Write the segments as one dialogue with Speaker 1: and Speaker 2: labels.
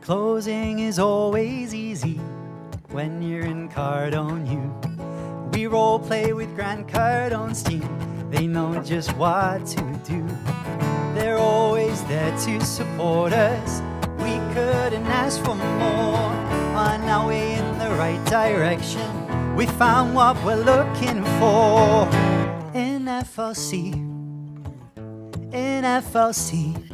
Speaker 1: Closing is always easy when you're in Cardone U. We role play with Grant Cardone's team. They know just what to do. They're always there to support us. We couldn't ask for more. On our way in the right direction, we found what we're looking for. In FLC, in FLC.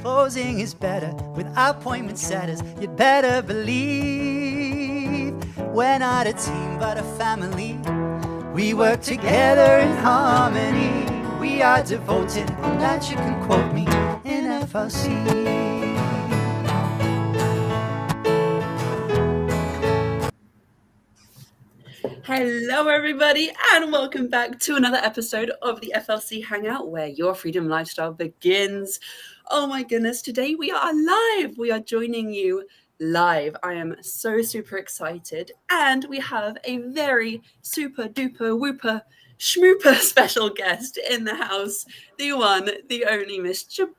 Speaker 1: Closing is better with appointment setters. You'd better believe we're not a team but a family. We work together in harmony. We are devoted, on that you can quote me, in FLC.
Speaker 2: Hello everybody and welcome back to another episode of the FLC Hangout where your freedom lifestyle begins. Oh my goodness, today we are live. We are joining you live. I am so super excited and we have a very super duper whooper schmooper special guest in the house, the one, the only Miss Jabaria.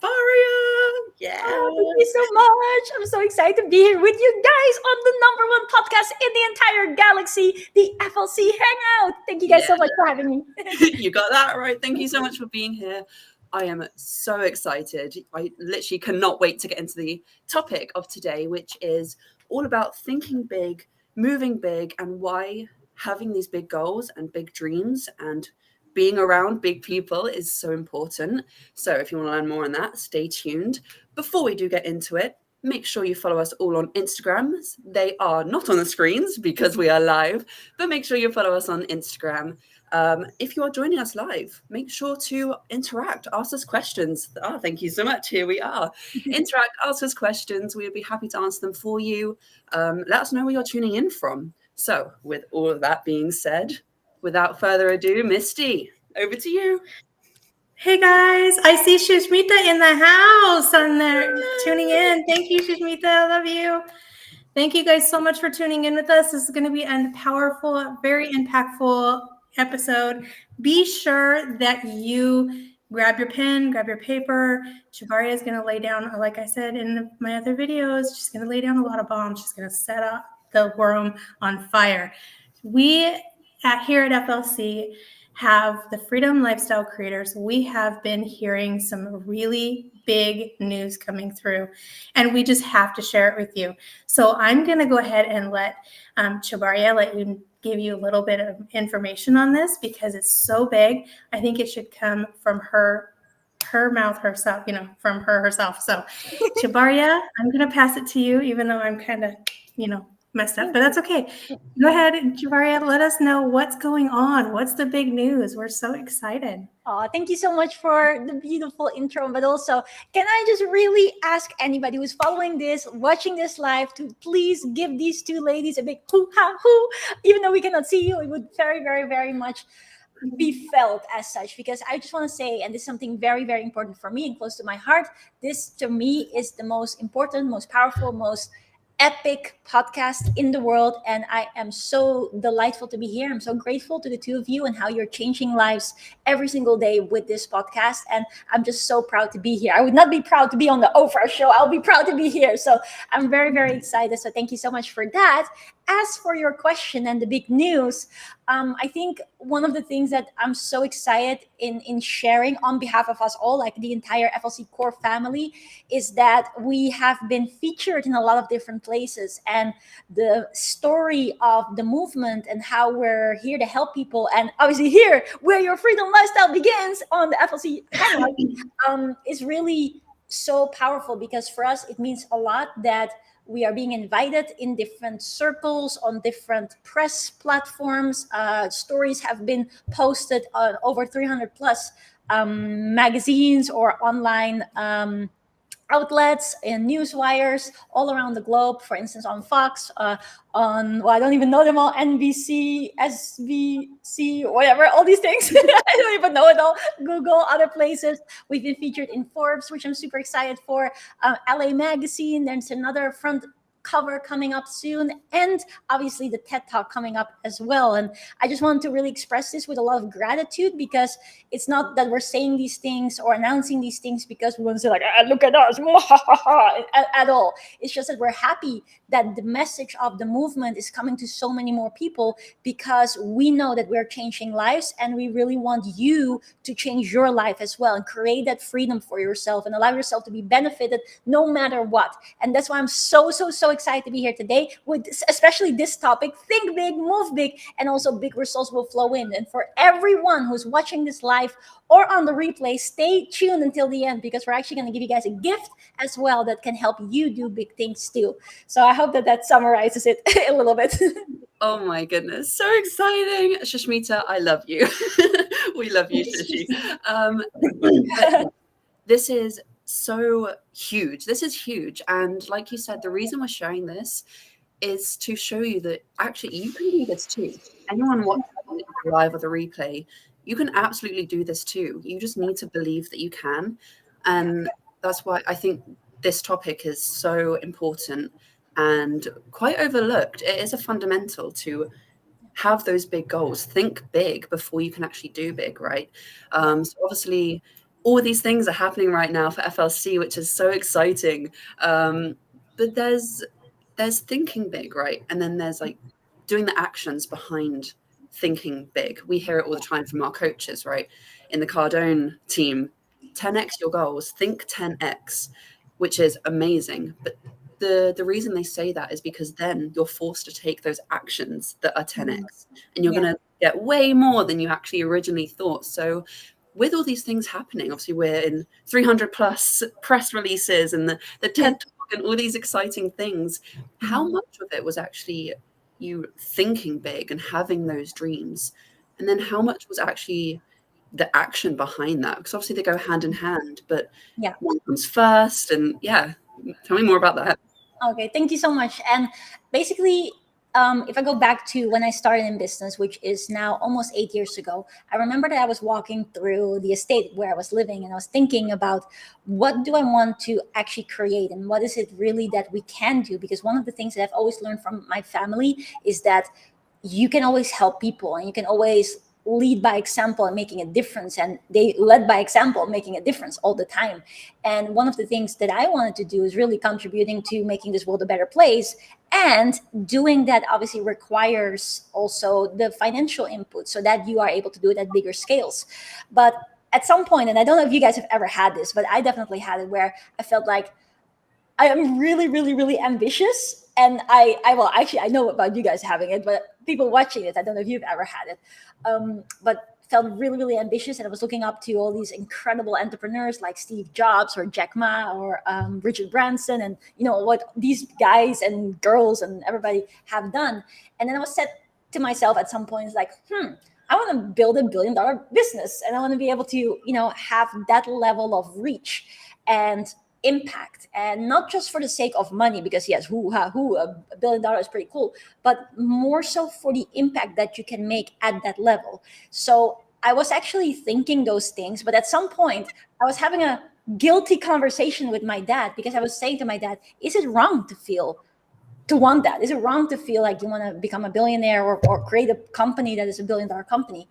Speaker 2: Yeah.
Speaker 3: Oh, thank you so much. I'm so excited to be here with you guys on the #1 podcast in the entire galaxy, the FLC Hangout. Thank you guys so much for having me.
Speaker 2: You got that right. Thank you so much for being here. I am so excited. I literally cannot wait to get into the topic of today, which is all about thinking big, moving big, and why having these big goals and big dreams and being around big people is so important. So if you want to learn more on that, stay tuned. Before we do get into it, make sure you follow us all on Instagram. They are not on the screens because we are live, but make sure you follow us on Instagram. If you are joining us live, make sure to interact, ask us questions. Oh, thank you so much. Here we are. Interact, ask us questions. We'll be happy to answer them for you. Let us know where you're tuning in from. So with all of that being said, without further ado, Misty, over to you.
Speaker 4: Hey guys, I see Shushmita in the house and they're tuning in. Thank you, Shushmita. I love you. Thank you guys so much for tuning in with us. This is going to be a powerful, very impactful episode. Be sure that you grab your pen, grab your paper. Jabaria is going to lay down, like I said in my other videos, she's going to lay down a lot of bombs. She's going to set up the room on fire. We here at FLC have the Freedom Lifestyle Creators. We have been hearing some really big news coming through, and we just have to share it with you. So I'm going to go ahead and let Jabaria give you a little bit of information on this because it's so big. I think it should come from her mouth herself, from her herself. So Jabaria, I'm going to pass it to you, even though I'm kind of, messed up, but that's okay. Go ahead, Jabaria, let us know what's going on. What's the big news? We're so excited.
Speaker 3: Oh, thank you so much for the beautiful intro. But also, can I just really ask anybody who's following this, watching this live, to please give these two ladies a big hoo-ha-hoo. Even though we cannot see you, it would very, very, very much be felt as such, because I just want to say, and this is something very, very important for me and close to my heart, this to me is the most important, most powerful, most epic podcast in the world, and I am so delightful to be here. I'm so grateful to the two of you and how you're changing lives every single day with this podcast, and I'm just so proud to be here. I would not be proud to be on the Oprah show. I'll be proud to be here. So I'm very, very excited. So thank you so much for that. As for your question and the big news, I think one of the things that I'm so excited in sharing on behalf of us all, like the entire FLC core family, is that we have been featured in a lot of different places, and the story of the movement and how we're here to help people, and obviously here where your freedom lifestyle begins on the FLC Hangout, is really so powerful, because for us it means a lot that we are being invited in different circles, on different press platforms. Stories have been posted on over 300 plus magazines or online outlets and news wires all around the globe. For instance, on Fox, I don't even know them all, NBC, SBC, whatever, all these things. I don't even know it all. Google, other places. We've been featured in Forbes, which I'm super excited for. LA Magazine. There's another front cover coming up soon, and obviously the TED Talk coming up as well. And I just want to really express this with a lot of gratitude, because it's not that we're saying these things or announcing these things because we want to say like, look at us, at all. It's just that we're happy that the message of the movement is coming to so many more people, because we know that we're changing lives, and we really want you to change your life as well and create that freedom for yourself and allow yourself to be benefited no matter what. And that's why I'm so excited to be here today with especially this topic: think big, move big, and also big results will flow in. And for everyone who's watching this live or on the replay, stay tuned until the end, because we're actually going to give you guys a gift as well that can help you do big things too. So I hope that summarizes it a little bit.
Speaker 2: Oh my goodness, so exciting. Shushmita, I love you. We love you, Shushi. This is so huge. This is huge. And like you said, the reason we're sharing this is to show you that actually you can do this too. Anyone watching the live or the replay, you can absolutely do this too. You just need to believe that you can. And that's why I think this topic is so important and quite overlooked. It is a fundamental to have those big goals. Think big before you can actually do big, right? So obviously, all these things are happening right now for FLC, which is so exciting. But there's thinking big, right? And then there's like doing the actions behind thinking big. We hear it all the time from our coaches, right? In the Cardone team, 10x your goals, think 10x, which is amazing. But the reason they say that is because then you're forced to take those actions that are 10x, and you're going to get way more than you actually originally thought. So with all these things happening, obviously we're in 300 plus press releases and the TED Talk and all these exciting things. How much of it was actually you thinking big and having those dreams? And then how much was actually the action behind that? Because obviously they go hand in hand, but one comes first. And tell me more about that.
Speaker 3: Okay, thank you so much. And basically, if I go back to when I started in business, which is now almost 8 years ago, I remember that I was walking through the estate where I was living, and I was thinking about what do I want to actually create, and what is it really that we can do? Because one of the things that I've always learned from my family is that you can always help people, and you can always lead by example and making a difference. And they led by example, making a difference all the time. And one of the things that I wanted to do is really contributing to making this world a better place. And doing that obviously requires also the financial input so that you are able to do it at bigger scales. But at some point, and I don't know if you guys have ever had this, but I definitely had it, where I felt like I am really ambitious. And I know about you guys having it, but people watching it, I don't know if you've ever had it, but felt really ambitious. And I was looking up to all these incredible entrepreneurs like Steve Jobs or Jack Ma or Richard Branson, and what these guys and girls and everybody have done. And then I was said to myself at some point, like, I want to build $1 billion business, and I want to be able to, have that level of reach and impact, and not just for the sake of money, because yes, $1 billion is pretty cool, but more so for the impact that you can make at that level. So I was actually thinking those things, but at some point I was having a guilty conversation with my dad, because I was saying to my dad, is it wrong to want that? Is it wrong to feel like you want to become a billionaire or create a company that is $1 billion company?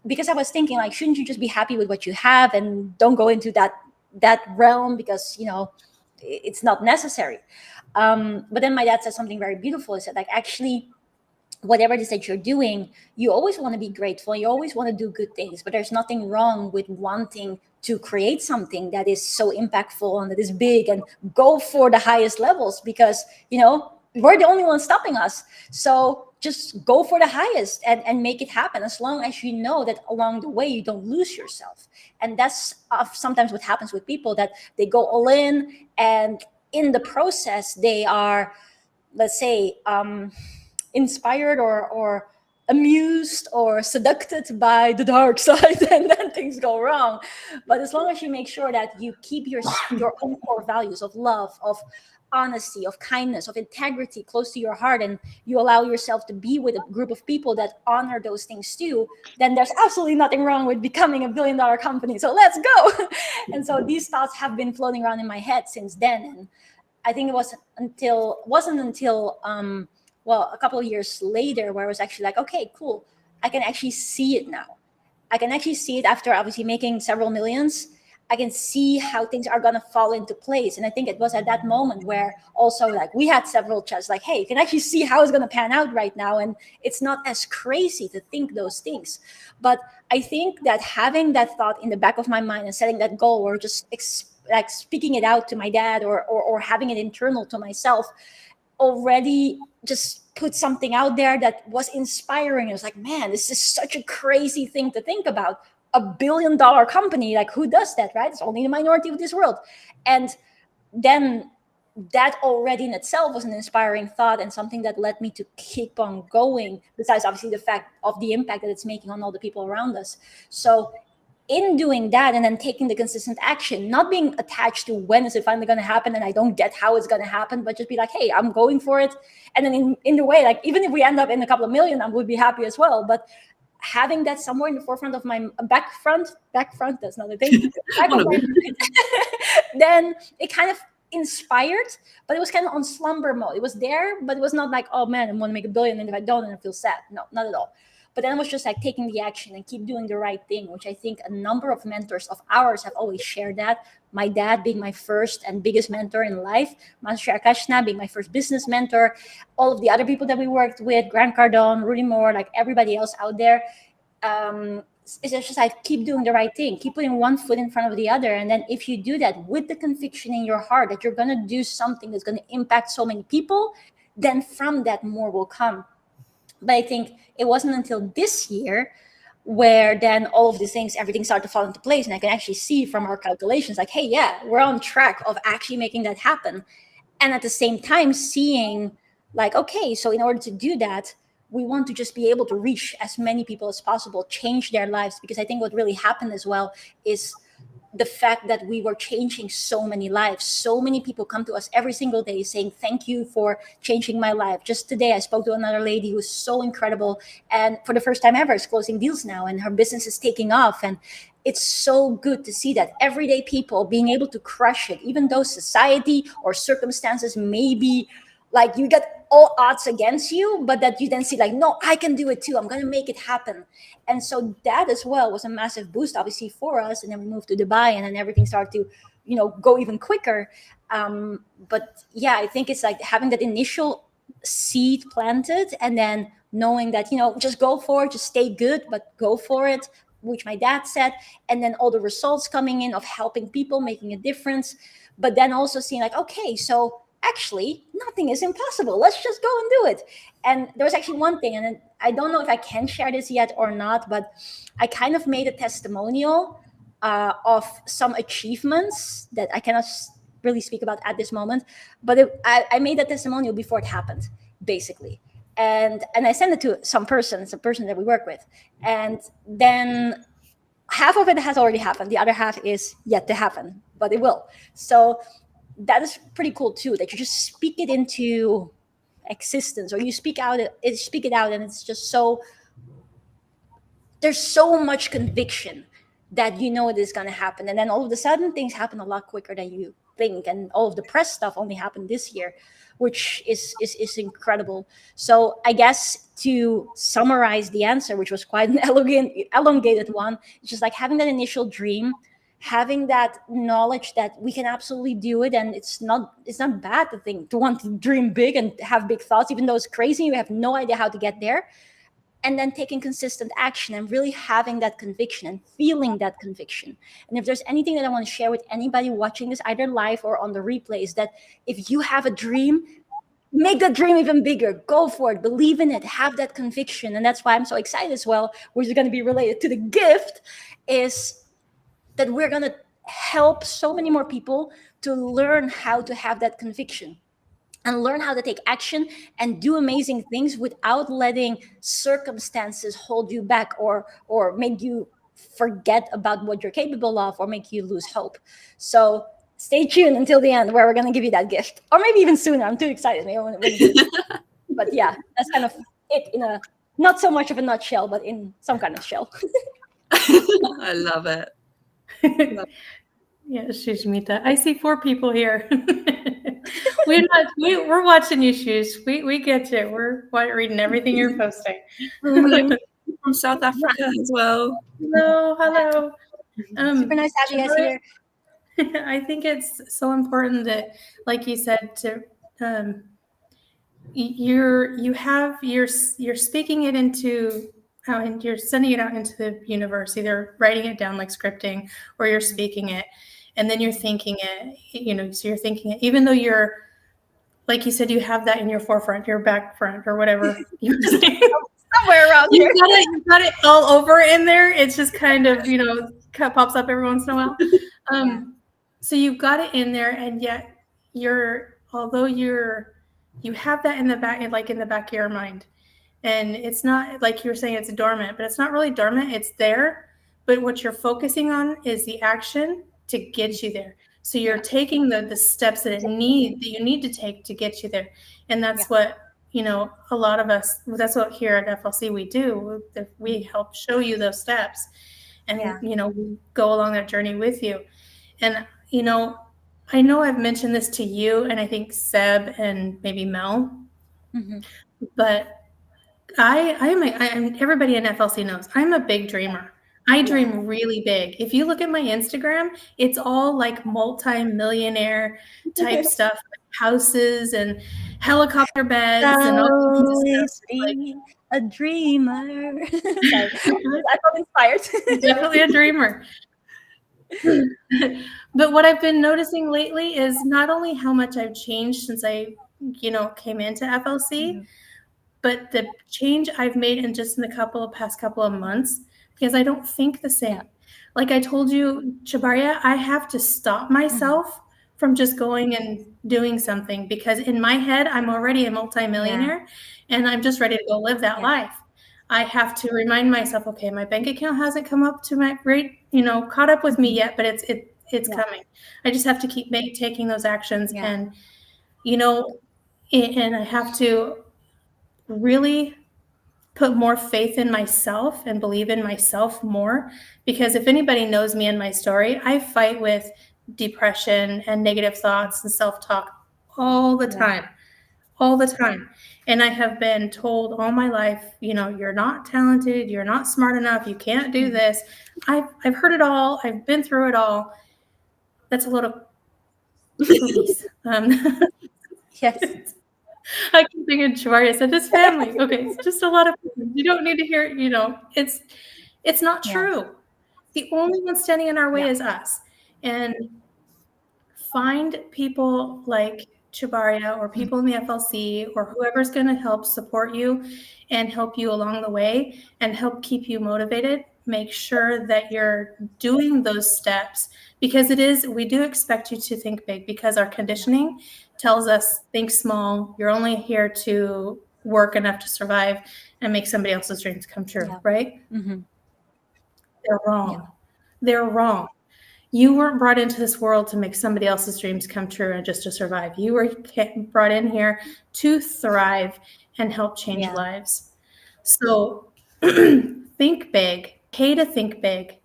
Speaker 3: Because I was thinking, like, shouldn't you just be happy with what you have and don't go into that realm, because it's not necessary. But then my dad said something very beautiful. He said, like, actually, whatever it is that you're doing, you always want to be grateful, you always want to do good things, but there's nothing wrong with wanting to create something that is so impactful and that is big, and go for the highest levels, because we're the only ones stopping us. So just go for the highest and make it happen, as long as you know that along the way you don't lose yourself. And that's sometimes what happens with people, that they go all in, and in the process they are, let's say, inspired or amused or seduced by the dark side, and then things go wrong. But as long as you make sure that you keep your own core values of love, of honesty, of kindness, of integrity close to your heart, and you allow yourself to be with a group of people that honor those things too, then there's absolutely nothing wrong with becoming $1 billion company. So let's go. And so these thoughts have been floating around in my head since then. And I think it wasn't until a couple of years later where I was actually like, okay, cool, I can actually see it now. I can actually see it after obviously making several millions. I can see how things are gonna fall into place. And I think it was at that moment where also like we had several chats like, hey, you can actually see how it's gonna pan out right now. And it's not as crazy to think those things. But I think that having that thought in the back of my mind and setting that goal, or just like speaking it out to my dad, or having it internal to myself, already just put something out there that was inspiring. It was like, man, this is such a crazy thing to think about. $1 billion company, like who does that, right? It's only the minority of this world. And then that already in itself was an inspiring thought and something that led me to keep on going, besides obviously the fact of the impact that it's making on all the people around us. So in doing that and then taking the consistent action, not being attached to when is it finally going to happen and I don't get how it's going to happen, but just be like, hey, I'm going for it. And then in the way, like even if we end up in a couple of million, I would be happy as well. But having that somewhere in the forefront of my back front, that's not a thing. Then it kind of inspired, but it was kind of on slumber mode. It was there, but it was not like, oh man, I want to make $1 billion, and if I don't, then I feel sad. No, not at all. But then it was just like taking the action and keep doing the right thing, which I think a number of mentors of ours have always shared that. My dad being my first and biggest mentor in life, Master Akashna being my first business mentor, all of the other people that we worked with, Grant Cardone, Rudy Moore, like everybody else out there. It's just like keep doing the right thing, keep putting one foot in front of the other. And then if you do that with the conviction in your heart that you're going to do something that's going to impact so many people, then from that more will come. But I think it wasn't until this year where then all of these things, everything started to fall into place. And I can actually see from our calculations, like, hey, yeah, we're on track of actually making that happen. And at the same time, seeing like, okay, so in order to do that, we want to just be able to reach as many people as possible, change their lives. Because I think what really happened as well is the fact that we were changing so many lives. So many people come to us every single day saying, thank you for changing my life. Just today, I spoke to another lady who's so incredible. And for the first time ever, is closing deals now. And her business is taking off. And it's so good to see that everyday people being able to crush it, even though society or circumstances may be like you get all odds against you, but that you then see like, no, I can do it too. I'm going to make it happen. And so that as well was a massive boost, obviously, for us. And then we moved to Dubai and then everything started to, go even quicker. But yeah, I think it's like having that initial seed planted and then knowing that, just go for it, just stay good, but go for it, which my dad said. And then all the results coming in of helping people, making a difference. But then also seeing like, okay, so actually nothing is impossible. Let's just go and do it. And there was actually one thing, and I don't know if I can share this yet or not, but I kind of made a testimonial of some achievements that I cannot really speak about at this moment. But I made a testimonial before it happened, basically. And I sent it to some person that we work with. And then half of it has already happened. The other half is yet to happen, but it will. So that is pretty cool too, that you just speak it into existence, or you speak it out, and it's just so, there's so much conviction that it is going to happen. And then all of a sudden things happen a lot quicker than you think. And all of the press stuff only happened this year, which is incredible. So I guess to summarize the answer, which was quite an elongated one, it's just like having that initial dream, having that knowledge that we can absolutely do it. And it's not bad to want to dream big and have big thoughts, even though it's crazy, you have no idea how to get there. And then taking consistent action and really having that conviction and feeling that conviction. And if there's anything that I want to share with anybody watching this, either live or on the replay, is that if you have a dream, make that dream even bigger. Go for it. Believe in it. Have that conviction. And that's why I'm so excited as well, which is going to be related to the gift, is that we're going to help so many more people to learn how to have that conviction and learn how to take action and do amazing things without letting circumstances hold you back or make you forget about what you're capable of or make you lose hope. So stay tuned until the end, where we're going to give you that gift, or maybe even sooner. I'm too excited. But yeah, that's kind of it in a not so much of a nutshell, but in some kind of shell.
Speaker 2: I love it.
Speaker 4: Yeah, Shushmita. I see 4 people here. We're watching you, Shush. We get you. We're reading everything you're posting.
Speaker 2: From South Africa as well.
Speaker 4: Hello.
Speaker 3: Super nice to have you guys here.
Speaker 4: I think it's so important that, like you said, to you're speaking it into and you're sending it out into the universe, either writing it down like scripting, or you're speaking it, and then you're thinking it. So you're thinking it, even though you're, like you said, you have that in your forefront, your back front, or whatever you were saying.
Speaker 3: Somewhere around here.
Speaker 4: You've got it all over in there. It's just kind of, pops up every once in a while. So you've got it in there, and yet although you have that in the back of your mind, and it's not like you were saying it's dormant, but it's not really dormant. It's there, but what you're focusing on is the action to get you there. So you're taking the steps that you need to take to get you there, and that's what a lot of us. That's what here at FLC we do. We help show you those steps, and we go along that journey with you. And I know I've mentioned this to you, and I think Seb and maybe Mel, but I'm everybody in FLC knows I'm a big dreamer. I dream really big. If you look at my Instagram, it's all like multi-millionaire type stuff, like houses and helicopter beds and all kinds of stuff.
Speaker 3: A dreamer. Sorry, I felt inspired.
Speaker 4: Definitely a dreamer. But what I've been noticing lately is not only how much I've changed since I, came into FLC, but the change I've made in the past couple of months, because I don't think the same. Like I told you, Chabaria, I have to stop myself from just going and doing something, because in my head, I'm already a multimillionaire and I'm just ready to go live that life. I have to remind myself, okay, my bank account hasn't come up to my rate, caught up with me yet, but it's coming. I just have to keep taking those actions, and and I have to really put more faith in myself and believe in myself more, because if anybody knows me and my story, I fight with depression and negative thoughts and self-talk all the time. And I have been told all my life, you're not talented, you're not smart enough, you can't do this. I've heard it all. I've been through it all. That's a little please.
Speaker 3: Yes.
Speaker 4: I keep thinking Sharia said this family. Okay, it's just a lot of you don't need to hear, it's not true. The only one standing in our way is us. And find people like Chabaria or people in the FLC or whoever's going to help support you and help you along the way and help keep you motivated. Make sure that you're doing those steps, because we do expect you to think big, because our conditioning tells us think small. You're only here to work enough to survive and make somebody else's dreams come true, right? They're wrong. They're wrong. You weren't brought into this world to make somebody else's dreams come true and just to survive. You were brought in here to thrive and help change lives. So think big. Okay to think big.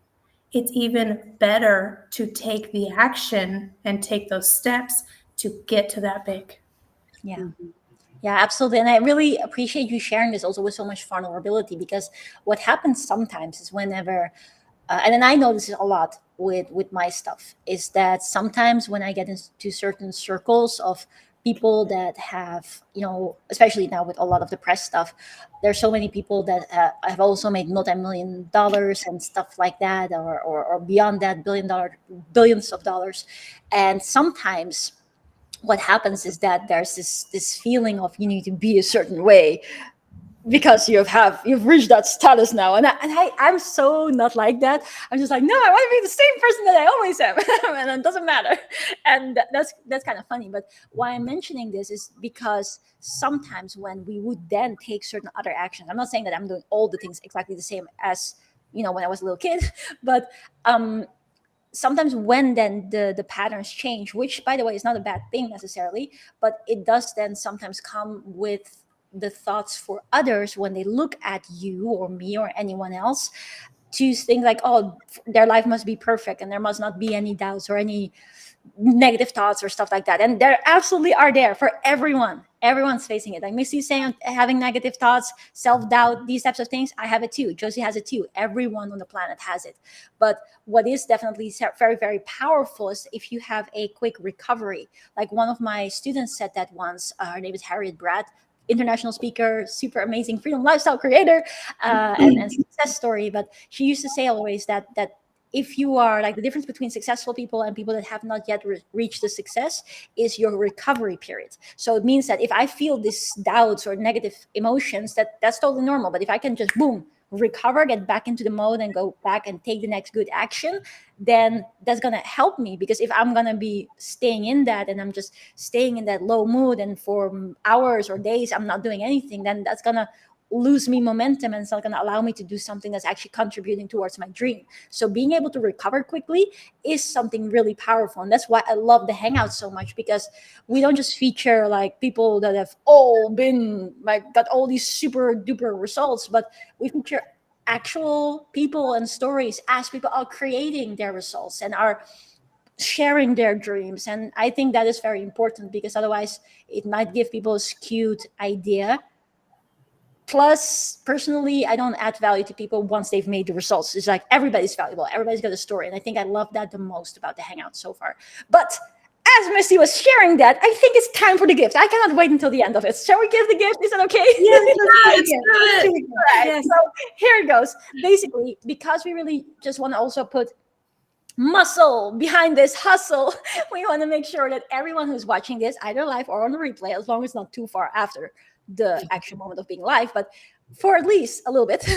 Speaker 4: It's even better to take the action and take those steps to get to that big.
Speaker 3: Yeah, absolutely. And I really appreciate you sharing this also with so much vulnerability, because what happens sometimes is whenever, and then I notice it a lot with my stuff, is that sometimes when I get into certain circles of people that have, especially now with a lot of the press stuff, there's so many people that have also made multi-million dollars and stuff like that, or beyond that, billions of dollars. And sometimes what happens is that there's this feeling of you need to be a certain way because you've reached that status now, and I'm so not like that. I'm just like, no, I want to be the same person that I always am, and it doesn't matter. And that's kind of funny. But why I'm mentioning this is because sometimes when we would then take certain other actions, I'm not saying that I'm doing all the things exactly the same as when I was a little kid, but sometimes when then the patterns change, which by the way is not a bad thing necessarily, but it does then sometimes come with the thoughts for others when they look at you or me or anyone else, to think like, oh, their life must be perfect and there must not be any doubts or any negative thoughts or stuff like that. And there absolutely are there for everyone. Everyone's facing it. Like Misty saying, having negative thoughts, self-doubt, these types of things. I have it too. Josie has it too. Everyone on the planet has it. But what is definitely very, very powerful is if you have a quick recovery. Like one of my students said that once. Her name is Harriet Brad, international speaker, super amazing freedom lifestyle creator, and success story. But she used to say always that if you are like, the difference between successful people and people that have not yet reached the success is your recovery period. So it means that if I feel these doubts or negative emotions, that's totally normal. But if I can just boom, recover, get back into the mode and go back and take the next good action, then that's going to help me. Because if I'm going to be staying in that and I'm just staying in that low mood and for hours or days I'm not doing anything, then that's going to lose me momentum and it's not going to allow me to do something that's actually contributing towards my dream. So being able to recover quickly is something really powerful. And that's why I love the Hangout so much, because we don't just feature like people that have all been like got all these super duper results, but we feature actual people and stories as people are creating their results and are sharing their dreams. And I think that is very important, because otherwise it might give people a skewed idea. Plus, personally, I don't add value to people once they've made the results. It's like everybody's valuable. Everybody's got a story. And I think I love that the most about the Hangout so far. But as Misty was sharing that, I think it's time for the gift. I cannot wait until the end of it. Shall we give the gift? Is that okay?
Speaker 2: Let's do it.
Speaker 3: Right. Yes. So here it goes. Basically, because we really just want to also put muscle behind this hustle, we want to make sure that everyone who's watching this, either live or on the replay, as long as it's not too far after the actual moment of being live, but for at least a little bit,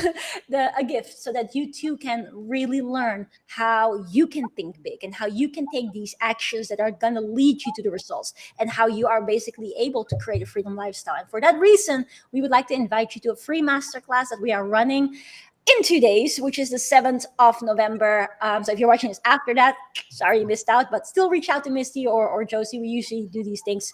Speaker 3: a gift, so that you too can really learn how you can think big and how you can take these actions that are going to lead you to the results, and how you are basically able to create a freedom lifestyle. And for that reason, we would like to invite you to a free masterclass that we are running in 2 days, which is the 7th of November. So if you're watching this after that, sorry you missed out, but still reach out to Misty or Josie. We usually do these things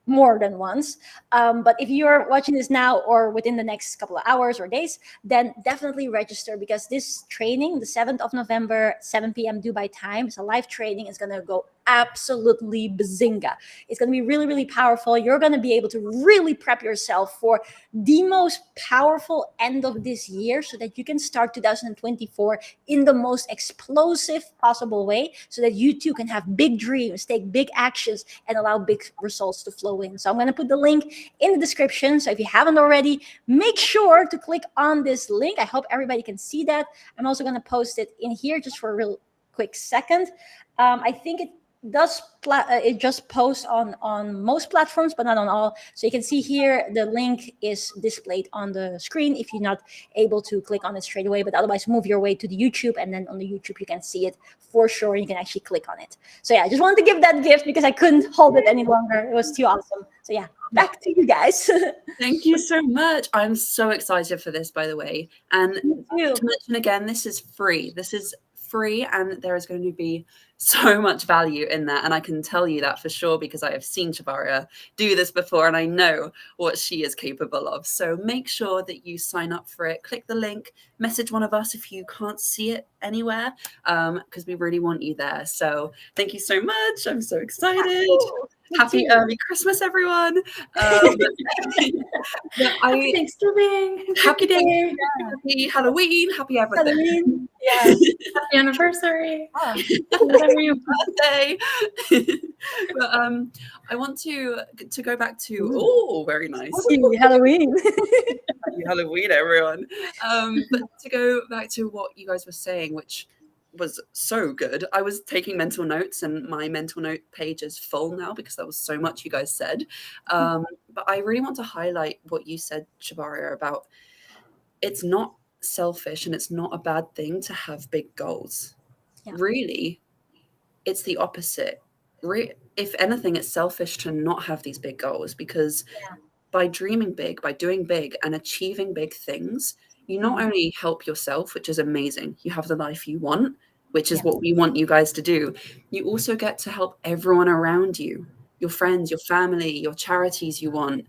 Speaker 3: more than once. But if you're watching this now or within the next couple of hours or days, then definitely register, because this training, the 7th of November, 7 p.m. Dubai time, is a live training. It's going to go absolutely bazinga. It's going to be really, really powerful. You're going to be able to really prep yourself for the most powerful end of this year, so that you can start 2024 in the most explosive possible way, so that you too can have big dreams, take big actions, and allow big results to flow in. So I'm going to put the link in the description. So if you haven't already, make sure to click on this link. I hope everybody can see that. I'm also going to post it in here just for a real quick second. I think it just posts on most platforms, but not on all. So you can see here the link is displayed on the screen if you're not able to click on it straight away, but otherwise move your way to the YouTube, and then on the YouTube you can see it for sure. You can actually click on it. So yeah, I just wanted to give that gift because I couldn't hold it any longer. It was too awesome. So yeah, back to you guys.
Speaker 2: Thank you so much. I'm so excited for this, by the way. And to mention again, this is free. This is free, and there is going to be so much value in that. And I can tell you that for sure, because I have seen Shabaria do this before and I know what she is capable of. So make sure that you sign up for it. Click the link, message one of us if you can't see it anywhere, because we really want you there. So thank you so much. I'm so excited. Happy early Christmas, everyone.
Speaker 4: Happy Thanksgiving.
Speaker 2: Happy day. Happy Halloween. Happy everything.
Speaker 3: Halloween. Yeah.
Speaker 4: Happy anniversary.
Speaker 2: Happy birthday. But I want to go back to very nice.
Speaker 3: Happy Halloween.
Speaker 2: Happy Halloween, everyone. But to go back to what you guys were saying, which was so good. I was taking mental notes, and my mental note page is full now because there was so much you guys said. But I really want to highlight what you said, Shabaria, about it's not selfish and it's not a bad thing to have big goals. Yeah. Really, it's the opposite. If anything, it's selfish to not have these big goals, because by dreaming big, by doing big and achieving big things, you not only help yourself, which is amazing, you have the life you want, which is what we want you guys to do. You also get to help everyone around you, your friends, your family, your charities you want,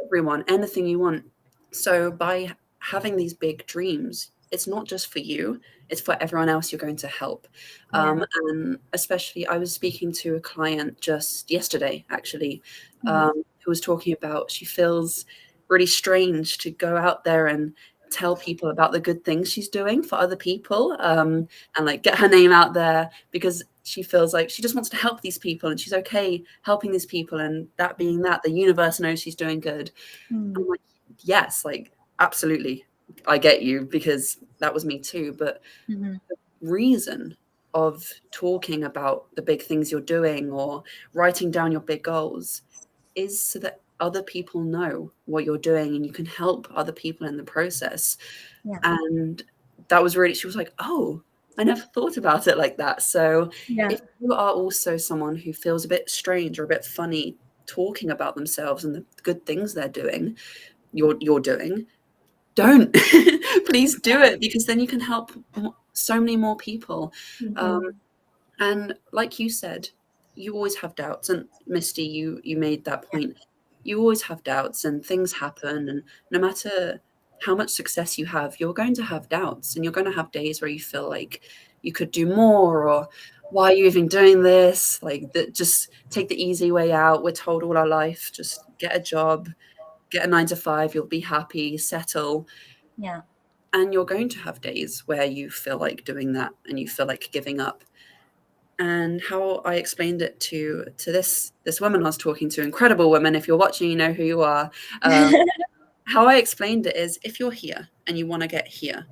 Speaker 2: everyone, anything you want. So by having these big dreams, it's not just for you, it's for everyone else you're going to help.
Speaker 3: Yeah.
Speaker 2: And especially, I was speaking to a client just yesterday, actually,
Speaker 3: Mhm.
Speaker 2: who was talking about she feels really strange to go out there and tell people about the good things she's doing for other people, and like get her name out there, because she feels like she just wants to help these people and she's okay helping these people, and that being that the universe knows she's doing good.
Speaker 3: Mm.
Speaker 2: I'm like, yes, like absolutely, I get you, because that was me too. But
Speaker 3: Mhm.
Speaker 2: the reason of talking about the big things you're doing or writing down your big goals is so that other people know what you're doing and you can help other people in the process.
Speaker 3: Yeah.
Speaker 2: And that was really, she was like, oh, I never thought about it like that. So
Speaker 3: Yeah.
Speaker 2: if you are also someone who feels a bit strange or a bit funny talking about themselves and the good things they're doing, you're doing, don't. Please do it, because then you can help so many more people.
Speaker 3: Mhm.
Speaker 2: And like you said, you always have doubts, and Misty, you made that point. You always have doubts and things happen, and no matter how much success you have, you're going to have doubts, and you're going to have days where you feel like you could do more, or why are you even doing this? Like that, just take the easy way out. We're told all our life, just get a job, get a 9 to 5, you'll be happy, settle.
Speaker 3: Yeah.
Speaker 2: And you're going to have days where you feel like doing that and you feel like giving up. And how I explained it to this woman I was talking to, incredible woman, if you're watching, you know who you are. How I explained it is, if you're here and you want to get here,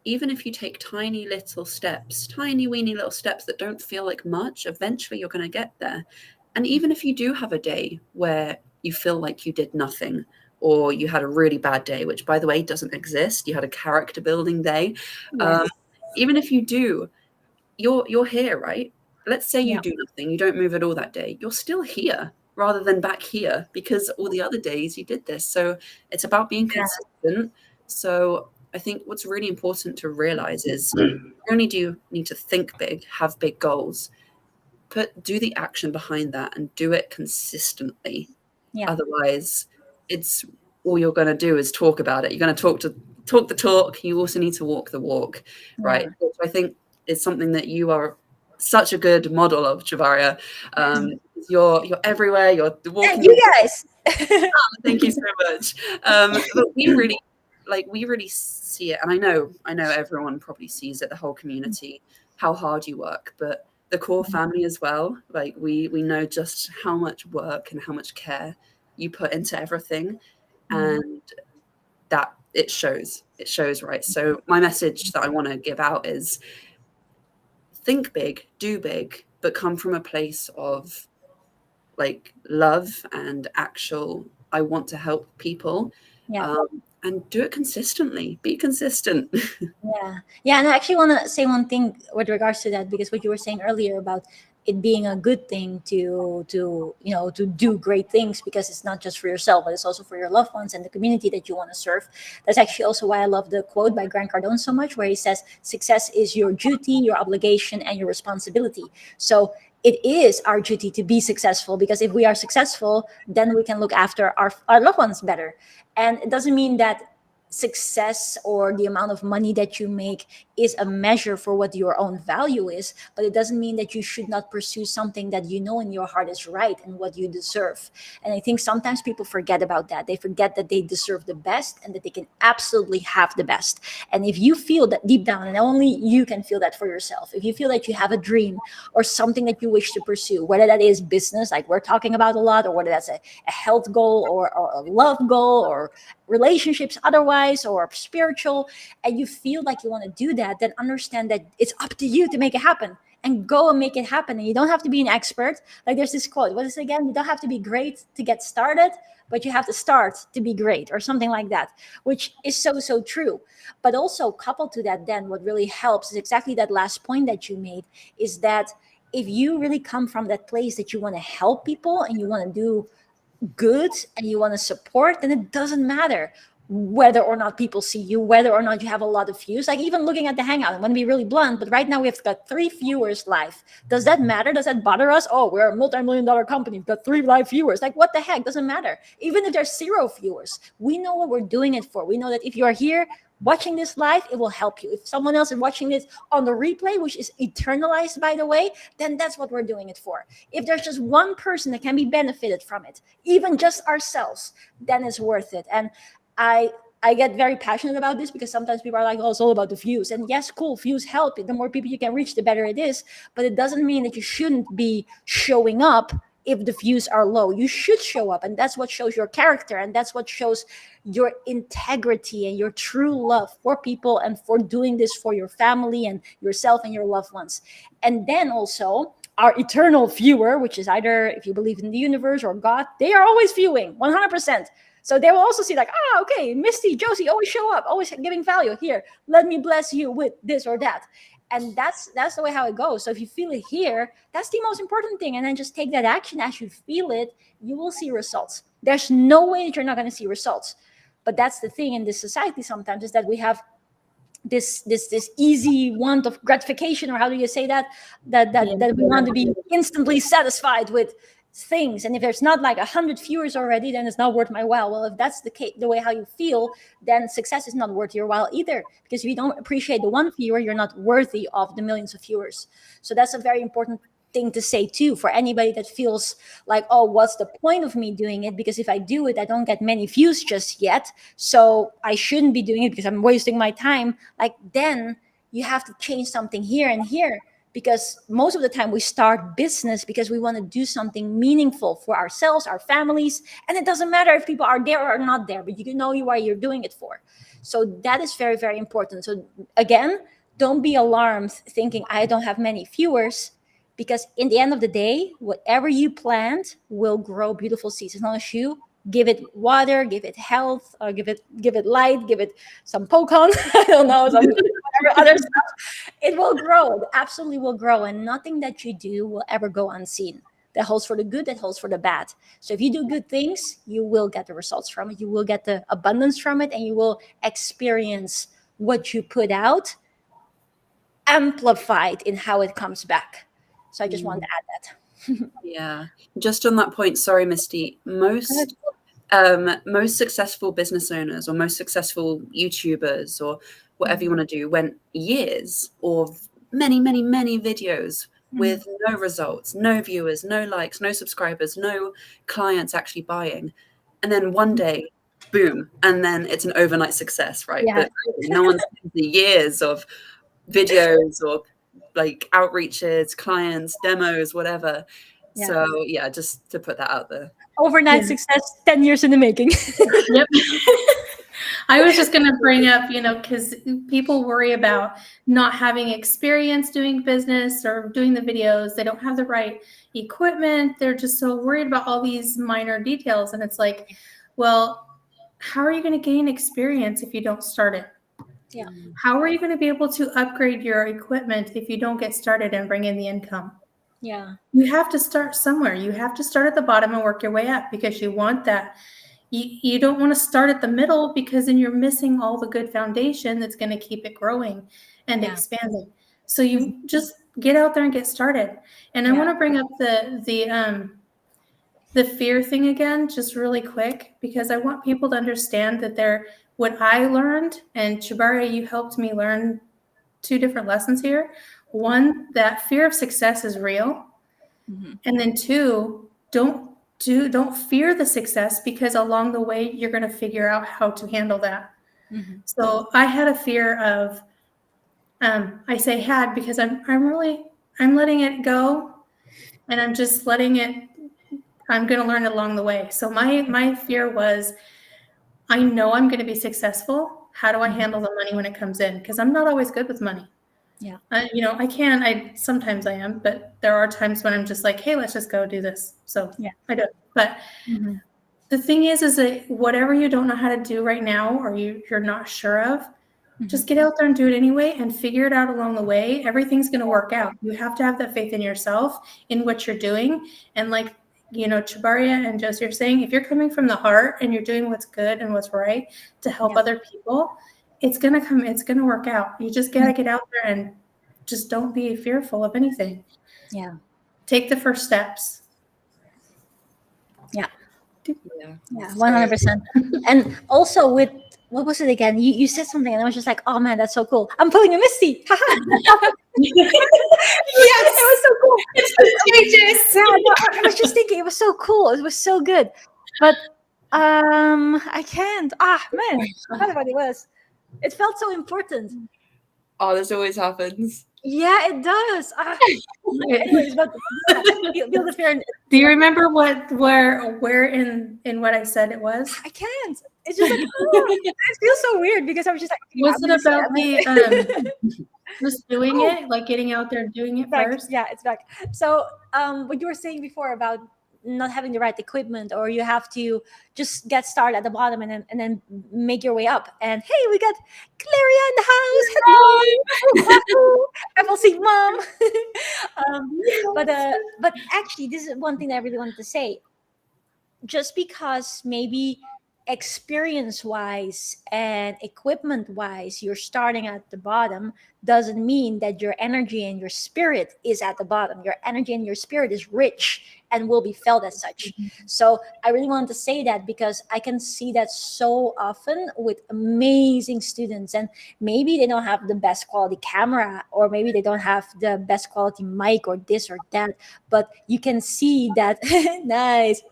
Speaker 2: even if you take tiny little steps, tiny weeny little steps that don't feel like much, eventually you're going to get there. And even if you do have a day where you feel like you did nothing, or you had a really bad day, which by the way doesn't exist, you had a character building day.
Speaker 3: Yes.
Speaker 2: Even if you do, you're here, right? Let's say you
Speaker 3: Yeah.
Speaker 2: do nothing, you don't move at all that day, you're still here rather than back here, because all the other days you did this. So it's about being
Speaker 3: Yeah.
Speaker 2: consistent. So I think what's really important to realize is, not only do you need to think big, have big goals, but do the action behind that and do it consistently.
Speaker 3: Yeah.
Speaker 2: Otherwise, it's all you're going to do is talk about it. You're going to talk the talk. You also need to walk the walk, right?
Speaker 3: Yeah.
Speaker 2: Which I think is something that you are such a good model of, Javaria. You're everywhere. You're walking.
Speaker 3: And you guys.
Speaker 2: Thank you so much. But we really see it, and I know everyone probably sees it, the whole community, how hard you work, but the core family as well. Like we know just how much work and how much care you put into everything, and that it shows. It shows, right? So my message that I want to give out is, think big, do big, but come from a place of like love and actual, I want to help people,
Speaker 3: Yeah.
Speaker 2: and do it consistently. Be consistent.
Speaker 3: Yeah. Yeah. And I actually want to say one thing with regards to that, because what you were saying earlier about it being a good thing to do great things, because it's not just for yourself, but it's also for your loved ones and the community that you want to serve. That's actually also why I love the quote by Grant Cardone so much, where he says, success is your duty, your obligation, and your responsibility. So it is our duty to be successful, because if we are successful, then we can look after our loved ones better. And it doesn't mean that success or the amount of money that you make is a measure for what your own value is, but it doesn't mean that you should not pursue something that you know in your heart is right and what you deserve. And I think sometimes people forget about that. They forget that they deserve the best and that they can absolutely have the best. And if you feel that deep down, and only you can feel that for yourself, if you feel that you have a dream or something that you wish to pursue, whether that is business like we're talking about a lot, or whether that's a health goal, or a love goal, or relationships otherwise, or spiritual, and you feel like you want to do that, then understand that it's up to you to make it happen, and go and make it happen. And you don't have to be an expert. Like there's this quote, what is it again? You don't have to be great to get started, but you have to start to be great, or something like that, which is so true. But also coupled to that, then what really helps is exactly that last point that you made, is that if you really come from that place that you want to help people and you want to do good and you want to support, then it doesn't matter whether or not people see you, whether or not you have a lot of views. Like even looking at the Hangout, I'm going to be really blunt, but right now we've got 3 viewers live. Does that matter? Does that bother us? Oh, we're a multi-million-dollar company. We've got 3 live viewers. Like what the heck? Doesn't matter. Even if there's 0 viewers, we know what we're doing it for. We know that if you are here, watching this live, it will help you. If someone else is watching this on the replay, which is eternalized, by the way, then that's what we're doing it for. If there's just one person that can be benefited from it, even just ourselves, then it's worth it. And I get very passionate about this because sometimes people are like, oh, it's all about the views. And yes, cool, views help. The more people you can reach, the better it is. But it doesn't mean that you shouldn't be showing up if the views are low. You should show up. And that's what shows your character. And that's what shows your integrity and your true love for people and for doing this for your family and yourself and your loved ones. And then also our eternal viewer, which is either if you believe in the universe or God, they are always viewing 100%. So they will also see like, okay, Misty, Josie always show up, always giving value. Here, let me bless you with this or that. And that's the way how it goes. So if you feel it here, that's the most important thing. And then just take that action as you feel it, you will see results. There's no way that you're not going to see results. But that's the thing in this society sometimes is that we have this easy want of gratification, or how do you say that we want to be instantly satisfied with things. And if there's not like 100 viewers already, then it's not worth my while. Well, if that's the case, the way how you feel, then success is not worth your while either, because if you don't appreciate the one viewer, you're not worthy of the millions of viewers. So that's a very important thing to say too, for anybody that feels like, oh, what's the point of me doing it? Because if I do it, I don't get many views just yet, so I shouldn't be doing it because I'm wasting my time. Like, then you have to change something here and here. Because most of the time we start business because we want to do something meaningful for ourselves, our families. And it doesn't matter if people are there or not there, but you know why you're doing it for. So that is very, very important. So again, don't be alarmed thinking I don't have many viewers, because in the end of the day, whatever you plant will grow beautiful seeds. As long as you give it water, give it health, or give it light, give it some pokon, I don't know, some other stuff. It will grow. It absolutely will grow. And nothing that you do will ever go unseen. That holds for the good, that holds for the bad. So if you do good things, you will get the results from it. You will get the abundance from it, and you will experience what you put out amplified in how it comes back. So I just wanted to add that.
Speaker 2: Yeah. Just on that point, sorry, Misty, most successful business owners or most successful YouTubers or whatever you want to do went years or many, many, many videos with no results, no viewers, no likes, no subscribers, no clients actually buying. And then one day, boom, and then it's an overnight success, right?
Speaker 3: Yeah.
Speaker 2: But no one's seen the years of videos or like outreaches, clients, demos, whatever.
Speaker 3: Yeah.
Speaker 2: So yeah, just to put that out there.
Speaker 3: Overnight success, 10 years in the making.
Speaker 4: Yep. I was just going to bring up, because people worry about not having experience doing business or doing the videos. They don't have the right equipment. They're just so worried about all these minor details. And it's like, well, how are you going to gain experience if you don't start it?
Speaker 3: Yeah.
Speaker 4: How are you going to be able to upgrade your equipment if you don't get started and bring in the income?
Speaker 3: Yeah.
Speaker 4: You have to start somewhere. You have to start at the bottom and work your way up, because you want that. You don't want to start at the middle, because then you're missing all the good foundation that's going to keep it growing and expanding. So you just get out there and get started. And I want to bring up the fear thing again, just really quick, because I want people to understand that what I learned, and Chabaria, you helped me learn 2 different lessons here. One, that fear of success is real. And then 2, don't fear the success, because along the way, you're going to figure out how to handle that. So I had a fear of, I say had, because I'm letting it go, and I'm just letting it, I'm going to learn along the way. So my fear was, I know I'm going to be successful. How do I handle the money when it comes in? Because I'm not always good with money.
Speaker 3: Yeah.
Speaker 4: Sometimes I am, but there are times when I'm just like, hey, let's just go do this. So I do. But the thing is that whatever you don't know how to do right now, or you're not sure of, just get out there and do it anyway, and figure it out along the way. Everything's going to work out. You have to have that faith in yourself, in what you're doing. And like, Chabaria and Josie are saying, if you're coming from the heart and you're doing what's good and what's right to help other people, it's going to work out. You just got to get out there and just don't be fearful of anything.
Speaker 3: Yeah.
Speaker 4: Take the first steps.
Speaker 3: Yeah.
Speaker 2: Yeah.
Speaker 3: Yeah, 100%. And also with what was it again? You said something, and I was just like, oh man, that's so cool. I'm pulling a Misty.
Speaker 4: Yes,
Speaker 3: It was so cool.
Speaker 4: it's contagious.
Speaker 3: Yeah, no, I was just thinking, it was so cool. It was so good. But I can't. Man, I forgot what it was. It felt so important.
Speaker 2: Oh, this always happens.
Speaker 3: Yeah, it does. Anyways, but feel the fear.
Speaker 4: Do you remember where in what I said it was?
Speaker 3: I can't. It's just like, it feels so weird because I was just like,
Speaker 4: Was it about the just doing it, like getting out there and doing it
Speaker 3: back.
Speaker 4: first?
Speaker 3: Yeah, it's back. So what you were saying before about not having the right equipment, or you have to just get started at the bottom and then make your way up. And hey, we got Claria in the house. Hello, FLC mom. But actually, this is one thing that I really wanted to say. Just because maybe experience wise and equipment wise you're starting at the bottom doesn't mean that your energy and your spirit is at the bottom. Your energy and your spirit is rich and will be felt as such. So I really wanted to say that because I can see that so often with amazing students, and maybe they don't have the best quality camera, or maybe they don't have the best quality mic or this or that, but you can see that nice.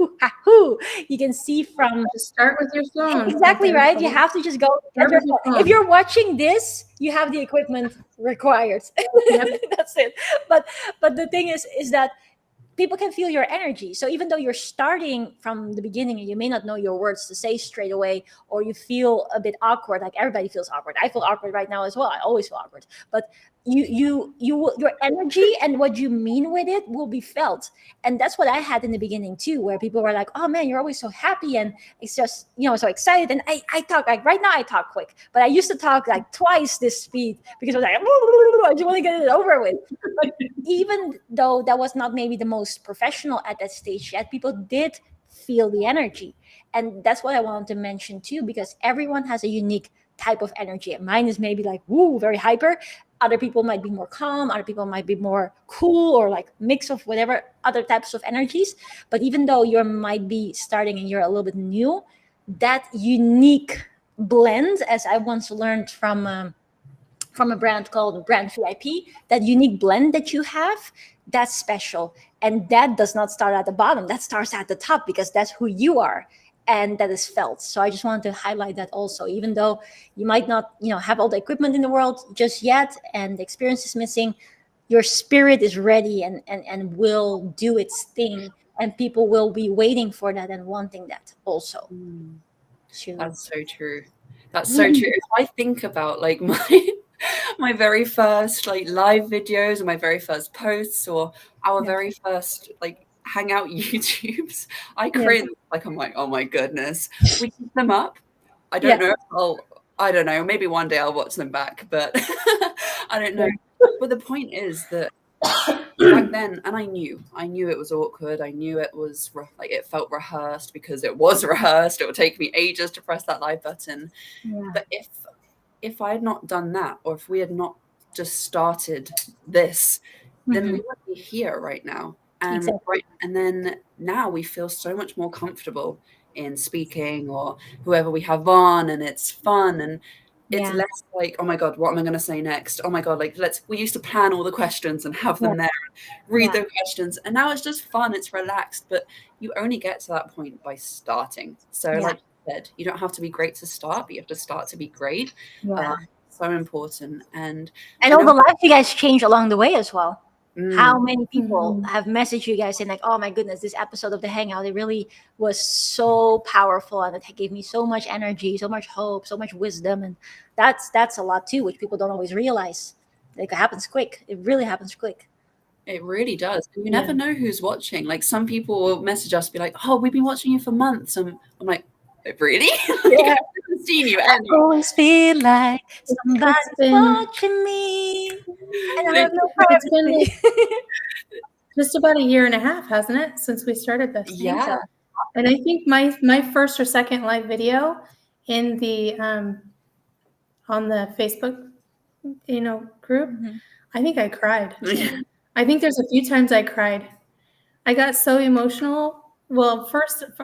Speaker 3: You can see from
Speaker 4: Just start with your phone.
Speaker 3: exactly right. You have to just go.
Speaker 4: Start with your phone.
Speaker 3: If you're watching this, you have the equipment required.
Speaker 4: Yep.
Speaker 3: That's it. But the thing is that people can feel your energy. So even though you're starting from the beginning and you may not know your words to say straight away, or you feel a bit awkward, like everybody feels awkward. I feel awkward right now as well. I always feel awkward. But your energy and what you mean with it will be felt. And that's what I had in the beginning too, where people were like, oh man, you're always so happy and it's just, so excited. And I talk like right now I talk quick, but I used to talk like twice this speed because I was like, I just want to get it over with. But even though that was not maybe the most professional at that stage yet, people did feel the energy. And that's what I wanted to mention too, because everyone has a unique type of energy. Mine is maybe like, woo, very hyper. Other people might be more calm. Other people might be more cool, or like mix of whatever other types of energies. But even though you might be starting and you're a little bit new, that unique blend, as I once learned from a brand called Brand VIP, that unique blend that you have, that's special. And that does not start at the bottom. That starts at the top because that's who you are. And that is felt. So I just wanted to highlight that also, even though you might not, have all the equipment in the world just yet, and the experience is missing, your spirit is ready and will do its thing. And people will be waiting for that and wanting that also.
Speaker 2: That's so true. That's so true. If I think about like my very first like live videos, or my very first posts, or our very first like Hangout YouTubes, I cringe. Like I'm like, oh my goodness. We keep them up. I don't know. I don't know. Maybe one day I'll watch them back, but I don't know. But the point is that back then, and I knew it was awkward. I knew it was like it felt rehearsed because it was rehearsed. It would take me ages to press that live button. Yeah. But if I had not done that, or if we had not just started this, then we wouldn't be here right now. And and then now we feel so much more comfortable in speaking, or whoever we have on, and it's fun, and it's less like, oh my god, what am I going to say next? Oh my god, like we used to plan all the questions and have them there, read the questions, and now it's just fun, it's relaxed. But you only get to that point by starting. So like you said, you don't have to be great to start, but you have to start to be great. So important. And
Speaker 3: all the lives you guys change along the way as well. How many people have messaged you guys saying like, oh my goodness, this episode of the Hangout, it really was so powerful, and it gave me so much energy, so much hope, so much wisdom. And that's a lot too, which people don't always realize. Like, it happens quick. It really happens quick.
Speaker 2: It really does. You never know who's watching. Like, some people will message us, be like, oh, we've been watching you for months. And I'm like, really?
Speaker 3: Yeah.
Speaker 2: I haven't seen you.
Speaker 3: I always feel like somebody's watching me. And I have no privacy.
Speaker 4: Just about a year and a half, hasn't it, since we started this?
Speaker 2: Yeah.
Speaker 4: So. And I think my first or second live video in the on the Facebook, group, I think I cried. I think there's a few times I cried. I got so emotional. Well,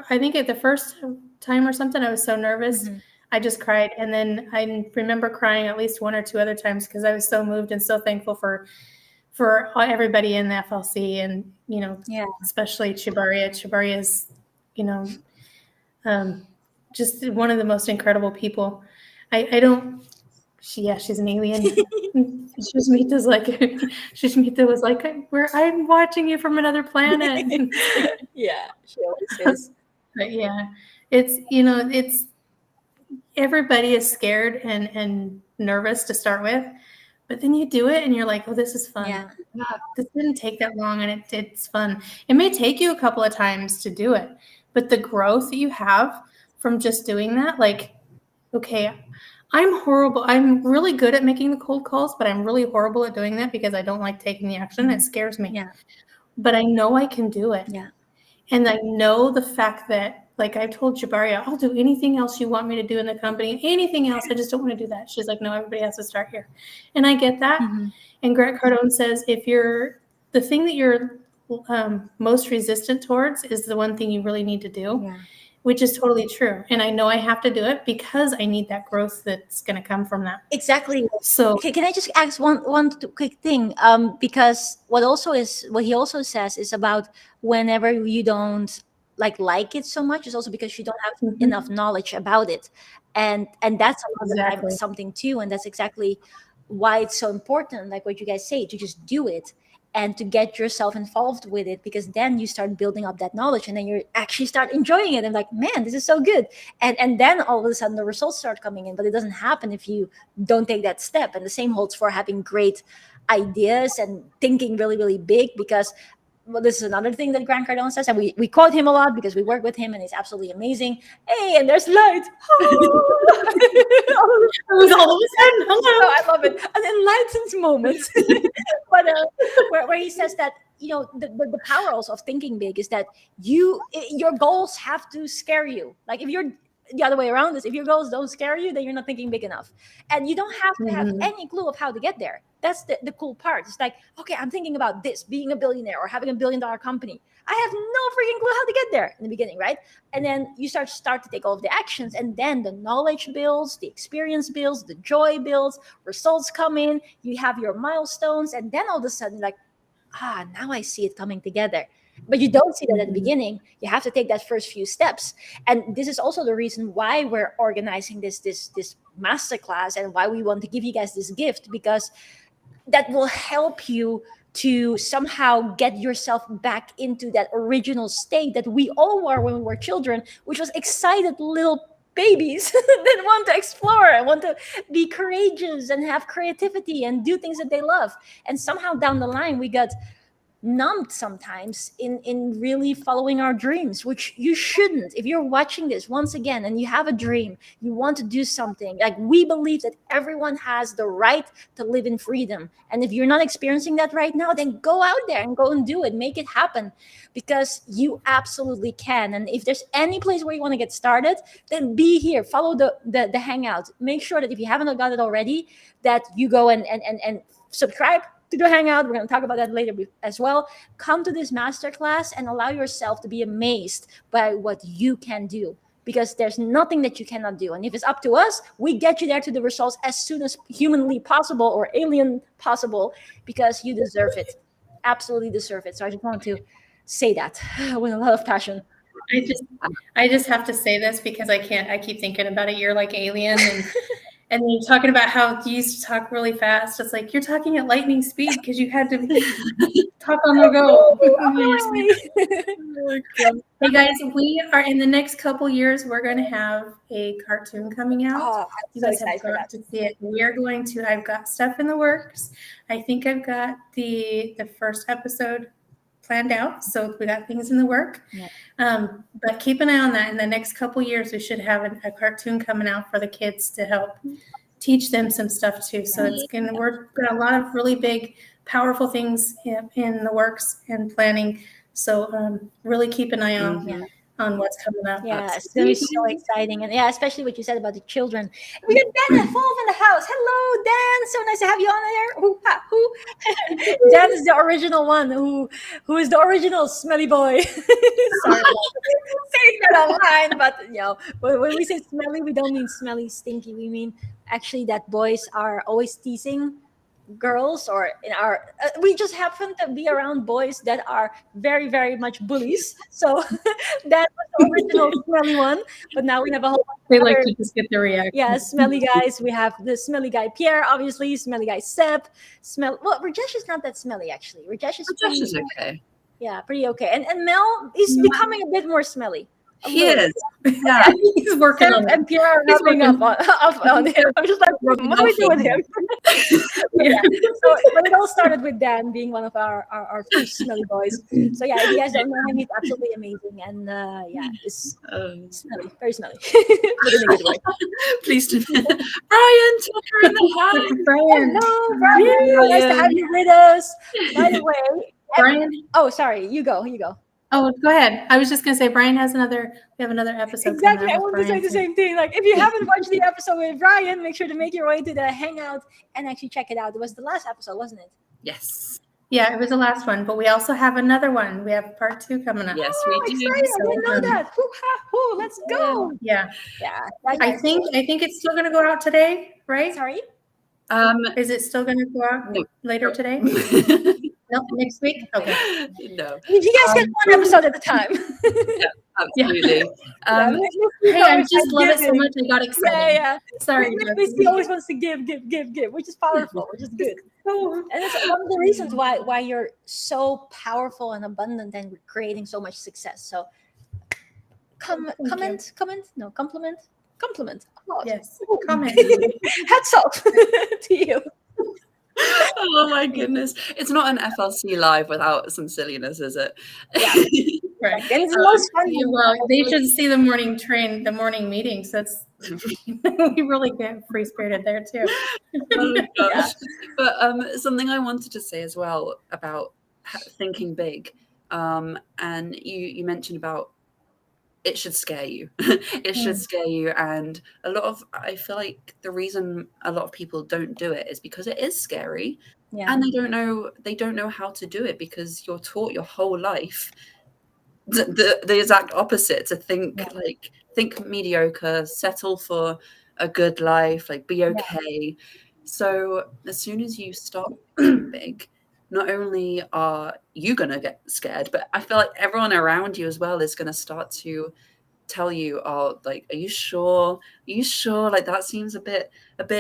Speaker 4: I think at the first time or something, I was so nervous. I just cried. And then I remember crying at least 1 or 2 other times because I was so moved and so thankful for everybody in the FLC, and especially Chibaria. Chibaria is, just one of the most incredible people. I don't. She's an alien. Shishmita was like, I'm watching you from another planet.
Speaker 3: Yeah, she always is.
Speaker 4: But yeah, it's everybody is scared and nervous to start with, but then you do it and you're like, oh, this is fun.
Speaker 3: Yeah.
Speaker 4: This didn't take that long, and it's fun. It may take you a couple of times to do it, but the growth that you have from just doing that, like, okay, I'm horrible. I'm really good at making the cold calls, but I'm really horrible at doing that because I don't like taking the action. It scares me.
Speaker 3: Yeah.
Speaker 4: But I know I can do it.
Speaker 3: Yeah.
Speaker 4: And I know the fact that, like I've told Jabaria, I'll do anything else you want me to do in the company, anything else. I just don't want to do that. She's like, no, everybody has to start here. And I get that.
Speaker 3: Mm-hmm.
Speaker 4: And Grant Cardone says, the thing that you're most resistant towards is the one thing you really need to do.
Speaker 3: Yeah.
Speaker 4: Which is totally true. And I know I have to do it because I need that growth that's going to come from that.
Speaker 3: Exactly.
Speaker 4: So
Speaker 3: okay, can I just ask one quick thing? Because what he also says is about whenever you don't like it so much, it's also because you don't have enough knowledge about it. And that's
Speaker 4: Exactly.
Speaker 3: something too. And that's exactly why it's so important, like what you guys say, to just do it and to get yourself involved with it, because then you start building up that knowledge and then you actually start enjoying it and like, man, this is so good. And then all of a sudden the results start coming in, but it doesn't happen if you don't take that step. And the same holds for having great ideas and thinking really, really big, because this is another thing that Grant Cardone says, and we quote him a lot because we work with him and he's absolutely amazing. Hey, and there's light.
Speaker 4: It was all of a sudden, hello.
Speaker 3: I love it. An enlightened moment. But where he says that, the power also of thinking big is that your goals have to scare you. Like if you're the other way around is if your goals don't scare you, then you're not thinking big enough. And you don't have to have any clue of how to get there. That's the cool part. It's like, okay, I'm thinking about this, being a billionaire or having $1 billion company. I have no freaking clue how to get there in the beginning, right? And then you start to take all of the actions, and then the knowledge builds, the experience builds, the joy builds, results come in, you have your milestones, and then all of a sudden, like, now I see it coming together. But you don't see that at the beginning. You have to take that first few steps. And this is also the reason why we're organizing this masterclass and why we want to give you guys this gift, because that will help you to somehow get yourself back into that original state that we all were when we were children, which was excited little babies that want to explore and want to be courageous and have creativity and do things that they love. And somehow down the line, we got numbed sometimes in really following our dreams, which you shouldn't. If you're watching this once again and you have a dream, you want to do something, like, we believe that everyone has the right to live in freedom. And if you're not experiencing that right now, then go out there and go and do it, make it happen, because you absolutely can. And if there's any place where you want to get started, then be here, follow the hangout. Make sure that if you haven't got it already, that you go and subscribe to the hangout. We're going to talk about that later as well. Come to this masterclass and allow yourself to be amazed by what you can do, because there's nothing that you cannot do. And if it's up to us, we get you there to the results as soon as humanly possible or alien possible, because you deserve it. Absolutely deserve it. So I just wanted to say that with a lot of passion.
Speaker 4: I just have to say this because I keep thinking about it. You're like alien, and you're talking about how you used to talk really fast. It's like you're talking at lightning speed because you had to talk on the go. Hey guys, we are in the next couple years. We're going to have a cartoon coming out.
Speaker 3: Oh,
Speaker 4: you guys have got to see it. We are going to. I've got stuff in the works. I think I've got the first episode planned out, so we got things in the work.
Speaker 3: Yeah.
Speaker 4: But keep an eye on that. In the next couple years, we should have a cartoon coming out for the kids to help teach them some stuff too. So we're got a lot of really big, powerful things in the works and planning. So really keep an eye on on what's coming up.
Speaker 3: Yeah, it's gonna be so exciting, and yeah, especially what you said about the children. We got Dan and Wolf in the house. Hello, Dan. So nice to have you on there. Ooh, ha, ooh. Dan is the original one who is the original smelly boy. Sorry about saying that online, but when we say smelly, we don't mean smelly, stinky. We mean actually that boys are always teasing girls, or in our we just happen to be around boys that are very, very much bullies. So that was the original smelly one, but now we have a whole bunch
Speaker 4: They
Speaker 3: of
Speaker 4: like
Speaker 3: other,
Speaker 4: to just get the reaction.
Speaker 3: yeah, smelly guys. We have the smelly guy Pierre, obviously, smelly guy Seb. Rajesh is not that smelly actually. Rajesh is
Speaker 2: Josh is okay.
Speaker 3: yeah, pretty okay. And Mel is becoming a bit more smelly.
Speaker 2: He is.
Speaker 4: Yeah, he's working on it.
Speaker 3: And Pierre are rubbing up on him. I'm just like, what do we do with him? Yeah. So, but it all started with Dan being one of our first smelly boys. So yeah, if you guys don't know him, he's absolutely amazing, and yeah, it's smelly, very smelly, but in a good way.
Speaker 2: Please do. Brian, Tucker in the house.
Speaker 4: Brian.
Speaker 3: Hello, Brian. Nice to have you with us. By the way,
Speaker 4: Brian.
Speaker 3: Oh, sorry. You go.
Speaker 4: Oh, go ahead. I was just gonna say we have another episode.
Speaker 3: Exactly. I wanted to say the same thing. Like, if you haven't watched the episode with Brian, make sure to make your way to the Hangout and actually check it out. It was the last episode, wasn't it?
Speaker 2: Yes.
Speaker 4: Yeah, it was the last one, but we also have another one. We have part 2 coming up.
Speaker 2: Yes, we do.
Speaker 3: Excited. I didn't know that. Woo-ha-hoo, let's go.
Speaker 4: Yeah.
Speaker 3: Yeah.
Speaker 4: I think it's still gonna go out today, right?
Speaker 3: Sorry?
Speaker 4: Is it still gonna go out later today? No, next week? Okay.
Speaker 2: No.
Speaker 3: You guys get one episode at a time.
Speaker 2: Yeah, absolutely.
Speaker 4: Hey, I just love it so much. I got excited.
Speaker 3: Yeah.
Speaker 4: Sorry.
Speaker 3: He always wants to give, which is powerful, which is good. And it's one of the reasons why you're so powerful and abundant and creating so much success. So compliment. Oh,
Speaker 4: Yes. Comment.
Speaker 3: hats off to you.
Speaker 2: Oh my goodness. It's not an FLC live without some silliness, is it?
Speaker 3: Yeah.
Speaker 4: Right.
Speaker 3: And it's the most fun.
Speaker 4: Well, they should see the morning meeting. So it's we really get free spirited there too.
Speaker 2: Oh my gosh. But something I wanted to say as well about thinking big. And you mentioned about it should scare you. It should scare you. And I feel like the reason a lot of people don't do it is because it is scary.
Speaker 3: Yeah.
Speaker 2: And they don't know how to do it, because you're taught your whole life the exact opposite, to think think mediocre, settle for a good life, like be okay. So as soon as you start big, not only are you going to get scared, but I feel like everyone around you as well is going to start to tell you, oh, like, are you sure? Like, that seems a bit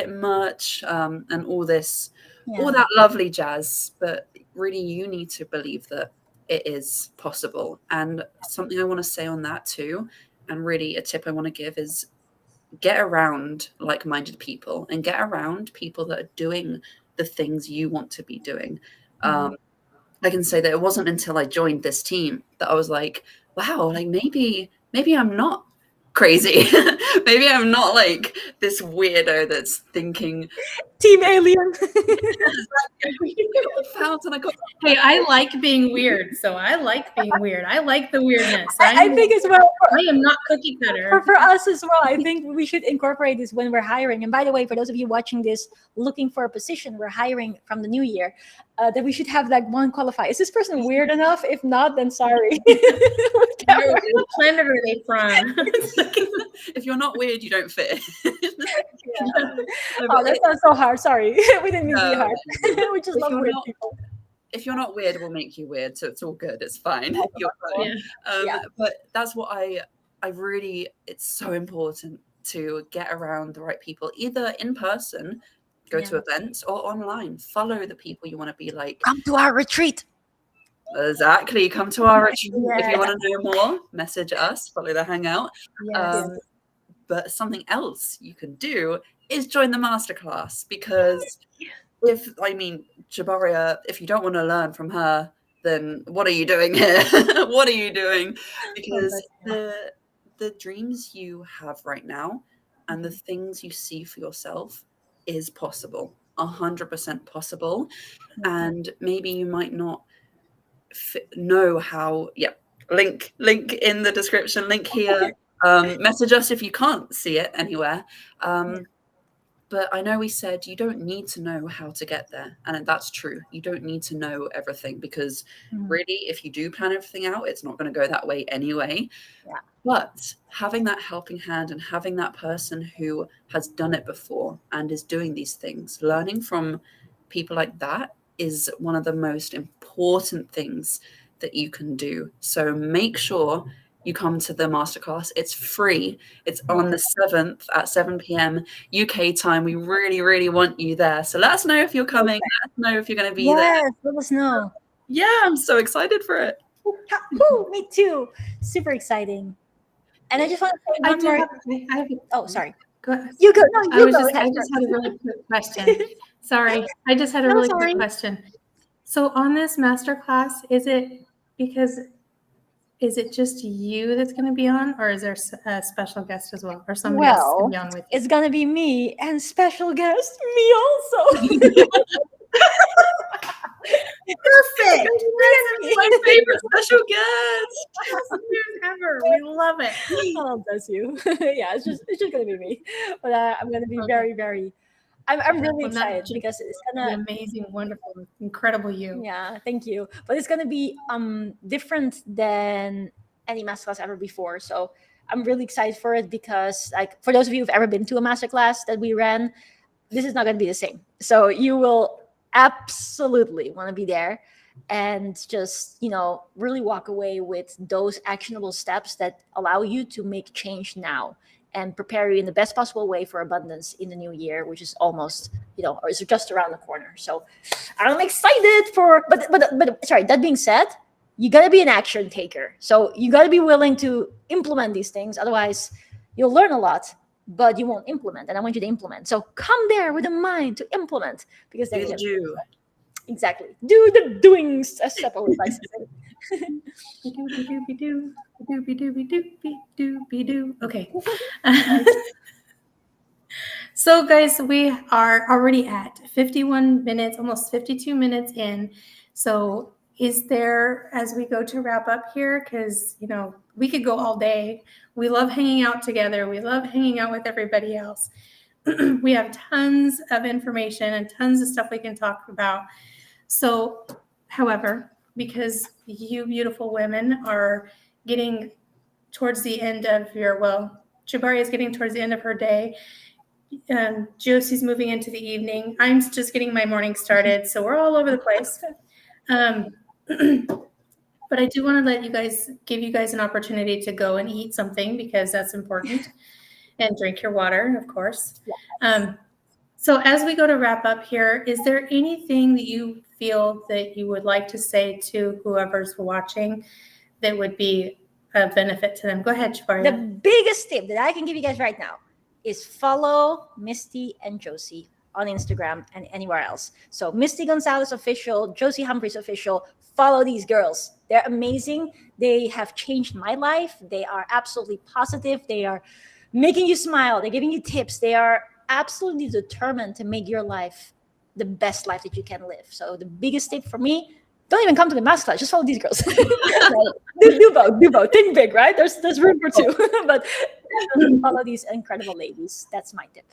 Speaker 2: much, and all that lovely jazz. But really, you need to believe that it is possible. And something I want to say on that too, and really a tip I want to give, is get around like-minded people, and get around people that are doing the things you want to be doing. I can say that it wasn't until I joined this team that I was like, wow, like maybe I'm not crazy. Maybe I'm not like this weirdo that's thinking
Speaker 3: Team Alien.
Speaker 4: Hey, I like being weird, so I like being weird. I like the weirdness.
Speaker 3: I think as well.
Speaker 4: I am not cookie cutter.
Speaker 3: For us as well, I think we should incorporate this when we're hiring. And by the way, for those of you watching this, looking for a position, we're hiring from the new year, that we should have like one qualifier. Is this person weird enough? If not, then sorry.
Speaker 4: What planet are they from?
Speaker 2: If you're not weird, you don't fit.
Speaker 3: Oh, that sounds so hard. Sorry. We didn't mean to be hard. We just love weird people.
Speaker 2: If you're not weird, we'll make you weird. So it's all good. It's fine. You're fine. But that's what I really, it's so important to get around the right people, either in person, go to events, or online. Follow the people you want to be like.
Speaker 3: Come to our retreat.
Speaker 2: Exactly. Come to our retreat. If you want to know more, message us, follow the Hangout. But something else you can do is join the masterclass, because Jabaria, if you don't want to learn from her, then what are you doing here? What are you doing? Because the dreams you have right now and the things you see for yourself is possible, 100% possible. And maybe you might not know how, Link in the description, link here. Message us if you can't see it anywhere. But I know we said you don't need to know how to get there. And that's true. You don't need to know everything because really, if you do plan everything out, it's not going to go that way anyway.
Speaker 3: Yeah.
Speaker 2: But having that helping hand and having that person who has done it before and is doing these things, learning from people like that is one of the most important things that you can do. So make sure you come to the masterclass. It's free. It's on the 7th at 7 p.m. UK time. We really, really want you there. So let us know if you're coming. Let us know if you're going to be there.
Speaker 3: Yes, let us know.
Speaker 2: Yeah, I'm so excited for it.
Speaker 3: Ooh, me too. Super exciting. And I just want to say one more. Oh, sorry.
Speaker 4: Go ahead.
Speaker 3: You go. No,
Speaker 4: I just had a really quick question. Sorry, I just had a really quick question. So on this masterclass, is it just you that's going to be on, or is there a special guest as well, or somebody else going to be on with you?
Speaker 3: It's going to be me and special guest me also.
Speaker 4: Perfect.
Speaker 2: That's my favorite special guest
Speaker 4: ever. We love it.
Speaker 3: Oh, bless you. Yeah, it's just going to be me. But I'm going to be very, very. I'm really excited because it's gonna
Speaker 4: be amazing, wonderful, incredible you.
Speaker 3: Yeah, thank you. But it's gonna be different than any masterclass ever before. So I'm really excited for it because, like, for those of you who've ever been to a masterclass that we ran, this is not gonna be the same. So you will absolutely want to be there and just, really walk away with those actionable steps that allow you to make change now and prepare you in the best possible way for abundance in the new year, which is almost, or is just around the corner. So I'm excited but sorry, that being said, you got to be an action taker. So you got to be willing to implement these things. Otherwise, you'll learn a lot, but you won't implement. And I want you to implement. So come there with a mind to implement, because then you
Speaker 2: do.
Speaker 3: Exactly. Do the doings, as Step always likes to say.
Speaker 4: Okay. So guys, we are already at 51 minutes, almost 52 minutes in. So is there, as we go to wrap up here, because, we could go all day. We love hanging out together. We love hanging out with everybody else. We have tons of information and tons of stuff we can talk about. So, however, because you beautiful women are getting towards the end of Jabari is getting towards the end of her day. Josie's moving into the evening. I'm just getting my morning started. So we're all over the place. But I do want to give you guys an opportunity to go and eat something, because that's important, and drink your water, of course. Yes. So as we go to wrap up here, is there anything that you feel that you would like to say to whoever's watching that would be a benefit to them? Go ahead, Jabari.
Speaker 3: The biggest tip that I can give you guys right now is follow Misty and Josie on Instagram and anywhere else. So Misty Gonzalez Official, Josie Humphreys Official, follow these girls. They're amazing. They have changed my life. They are absolutely positive. They are making you smile. They're giving you tips. They are absolutely determined to make your life the best life that you can live. So the biggest tip for me, don't even come to the masterclass. Just follow these girls. do both. Think big, right? There's room for two. But follow these incredible ladies. That's my tip.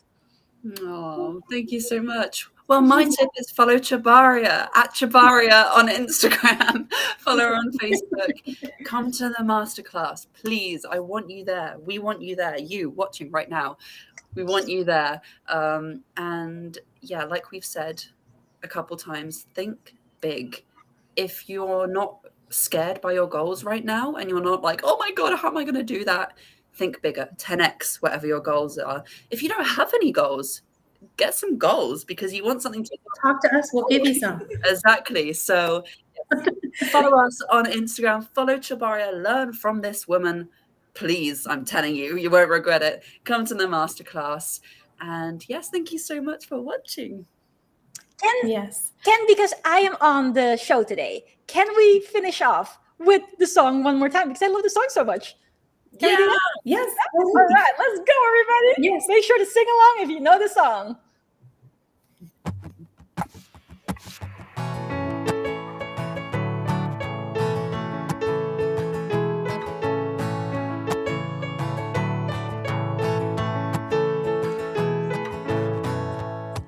Speaker 2: Oh, thank you so much. Well, my tip is follow Chabaria at Chabaria on Instagram. Follow her on Facebook. Come to the masterclass, please. I want you there. We want you there. You watching right now. We want you there. And yeah, like we've said a couple times, think big. If you're not scared by your goals right now and you're not like, oh my God, how am I going to do that? Think bigger, 10x, whatever your goals are. If you don't have any goals, get some goals, because you want something to
Speaker 4: talk to us. We'll give you some.
Speaker 2: Exactly. So follow us on Instagram, follow Chabaria, learn from this woman. Please, I'm telling you, you won't regret it. Come to the masterclass. And yes, thank you so much for watching.
Speaker 3: Ken, because I am on the show today, can we finish off with the song one more time? Because I love the song so much.
Speaker 2: Can we do that?
Speaker 4: Yes.
Speaker 3: All right, let's go, everybody.
Speaker 4: Yes.
Speaker 3: Make sure to sing along if you know the song.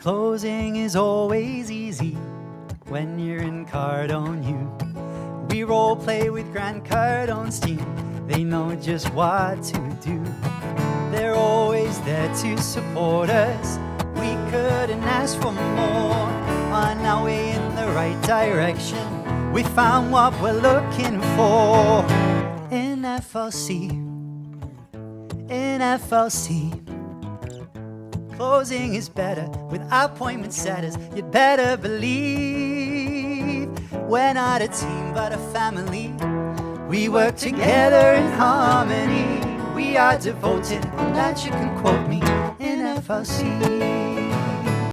Speaker 1: Closing is always easy when you're in Cardone U. We role play with Grant Cardone's team. They know just what to do. They're always there to support us. We couldn't ask for more. On our way in the right direction, we found what we're looking for. In FLC, in FLC. Closing is better with appointment setters. You'd better believe we're not a team but a family. We work together in harmony. We are devoted, and that you can quote me in FLC.